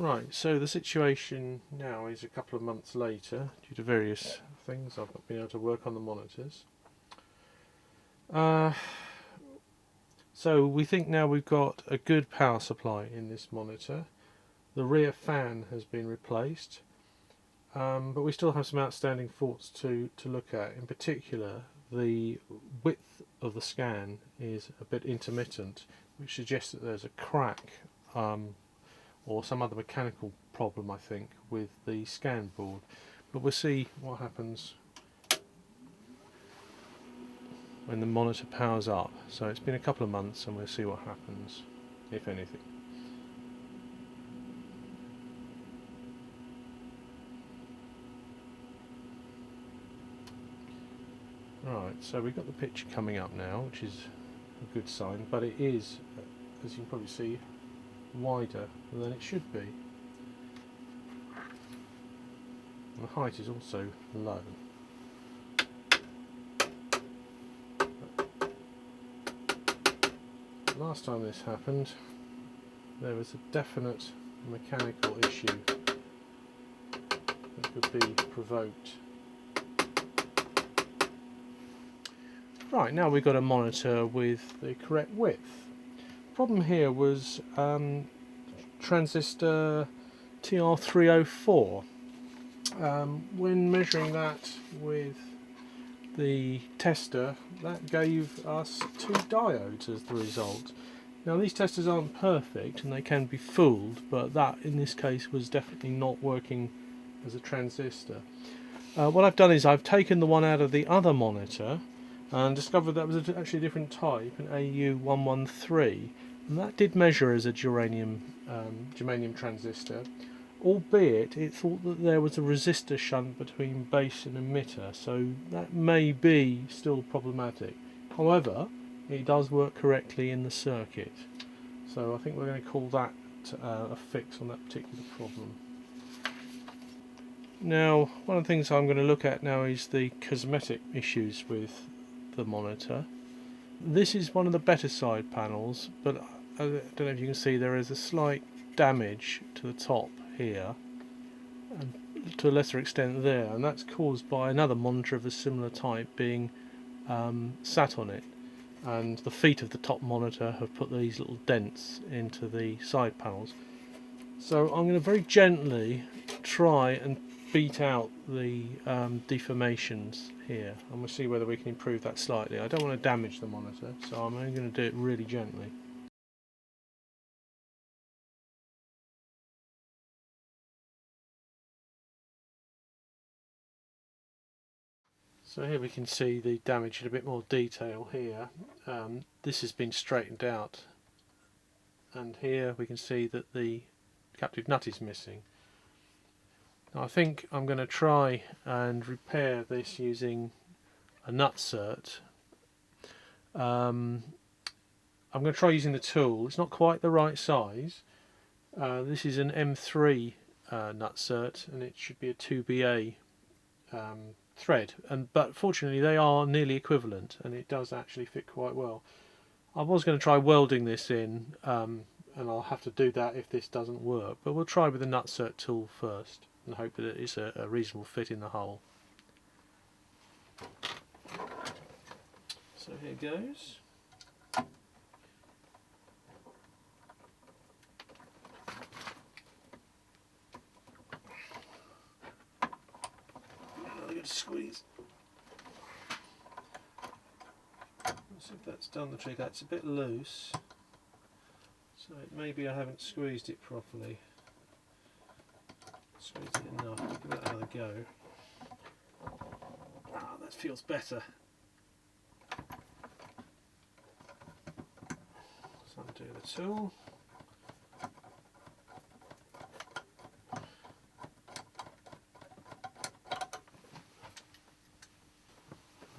Right, so the situation now is a couple of months later, due to various things. I've not been able to work on the monitors. So we think now we've got a good power supply in this monitor. The rear fan has been replaced, but we still have some outstanding faults to look at. In particular, the width of the scan is a bit intermittent, which suggests that there's a crack or some other mechanical problem, I think, with the scan board. But we'll see what happens when the monitor powers up. So it's been a couple of months and we'll see what happens, if anything. Right, so we've got the picture coming up now, which is a good sign, but it is, as you can probably see, wider than it should be. And the height is also low. Last time this happened, there was a definite mechanical issue that could be provoked. Right, now we've got a monitor with the correct width. Problem here was transistor TR304. When measuring that with the tester, that gave us 2 diodes as the result. Now these testers aren't perfect and they can be fooled, but that in this case was definitely not working as a transistor. What I've done is I've taken the one out of the other monitor and discovered that was actually a different type, an AU113, and that did measure as a germanium transistor, albeit it thought that there was a resistor shunt between base and emitter, so that may be still problematic. However, it does work correctly in the circuit, so I think we're going to call that a fix on that particular problem. Now, one of the things I'm going to look at now is the cosmetic issues with the monitor. This is one of the better side panels, but I don't know if you can see there is a slight damage to the top here and to a lesser extent there, and that's caused by another monitor of a similar type being sat on it, and the feet of the top monitor have put these little dents into the side panels. So I'm going to very gently try and beat out the deformations here, and we'll see whether we can improve that slightly. I don't want to damage the monitor, so I'm only going to do it really gently. So here we can see the damage in a bit more detail here. This has been straightened out, and here we can see that the captive nut is missing. Now I think I'm going to try and repair this using a nut cert. I'm going to try using the tool. It's not quite the right size. This is an M3 nut cert, and it should be a 2BA thread, but fortunately they are nearly equivalent, and it does actually fit quite well. I was going to try welding this in, and I'll have to do that if this doesn't work, but we'll try with the nut cert tool first and hope that it's a reasonable fit in the hole. So here goes. Squeeze. Let's see if that's done the trick. That's a bit loose, so maybe I haven't squeezed it properly. Squeezed it enough. Give that another go. Ah, that feels better. So undo the tool.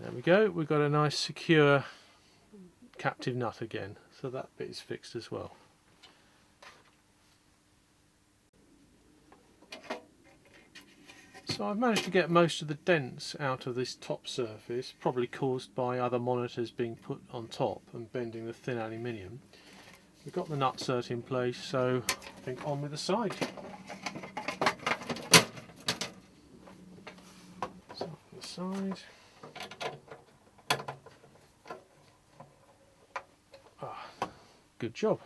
There we go, we've got a nice secure captive nut again, so that bit is fixed as well. So I've managed to get most of the dents out of this top surface, probably caused by other monitors being put on top and bending the thin aluminium. we've got the nut in place, so I think on with the side. So on the side. Good job.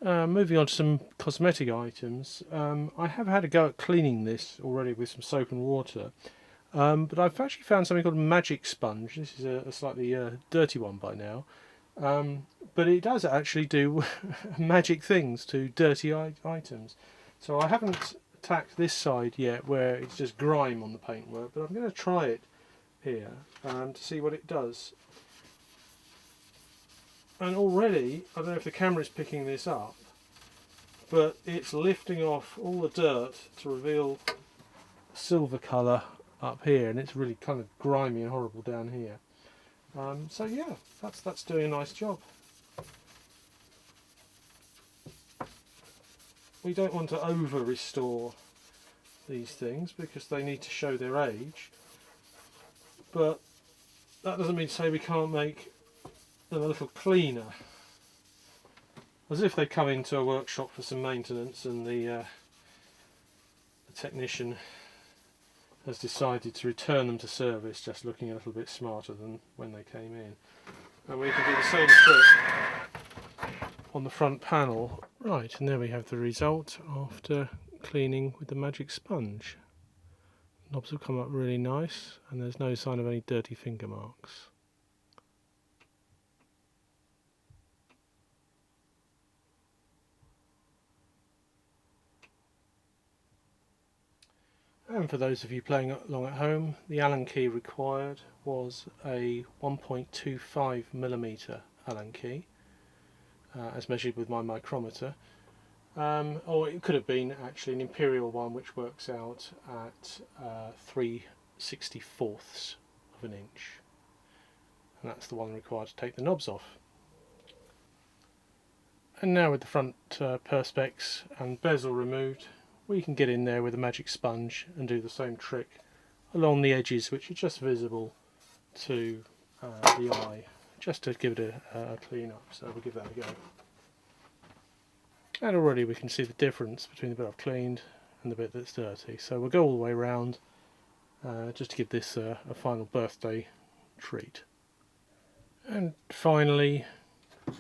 Moving on to some cosmetic items. I have had a go at cleaning this already with some soap and water, but I've actually found something called a magic sponge. This is a slightly dirty one by now, but it does actually do magic things to dirty items. So I haven't attacked this side yet where it's just grime on the paintwork, but I'm going to try it here to see what it does. And already, I don't know if the camera's picking this up, but it's lifting off all the dirt to reveal silver colour up here, and it's really kind of grimy and horrible down here. So yeah, that's doing a nice job. We don't want to over restore these things because they need to show their age, but that doesn't mean to say we can't make them a little cleaner, as if they come into a workshop for some maintenance and the technician has decided to return them to service, just looking a little bit smarter than when they came in. And we can do the same trick on the front panel. Right, and there we have the result after cleaning with the magic sponge. Knobs have come up really nice, and there's no sign of any dirty finger marks. And for those of you playing along at home, the Allen key required was a 1.25mm Allen key, as measured with my micrometer. Or it could have been actually an imperial one, which works out at 3/64ths of an inch. And that's the one required to take the knobs off. And now with the front perspex and bezel removed, we can get in there with a magic sponge and do the same trick along the edges, which are just visible to the eye, just to give it a clean up. So we'll give that a go. And already we can see the difference between the bit I've cleaned and the bit that's dirty. So we'll go all the way around just to give this a final birthday treat. And finally, a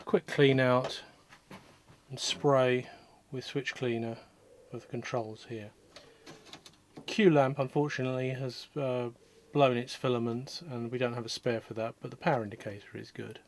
quick clean out and spray with switch cleaner of the controls here. Q lamp unfortunately has blown its filament and we don't have a spare for that, but the power indicator is good.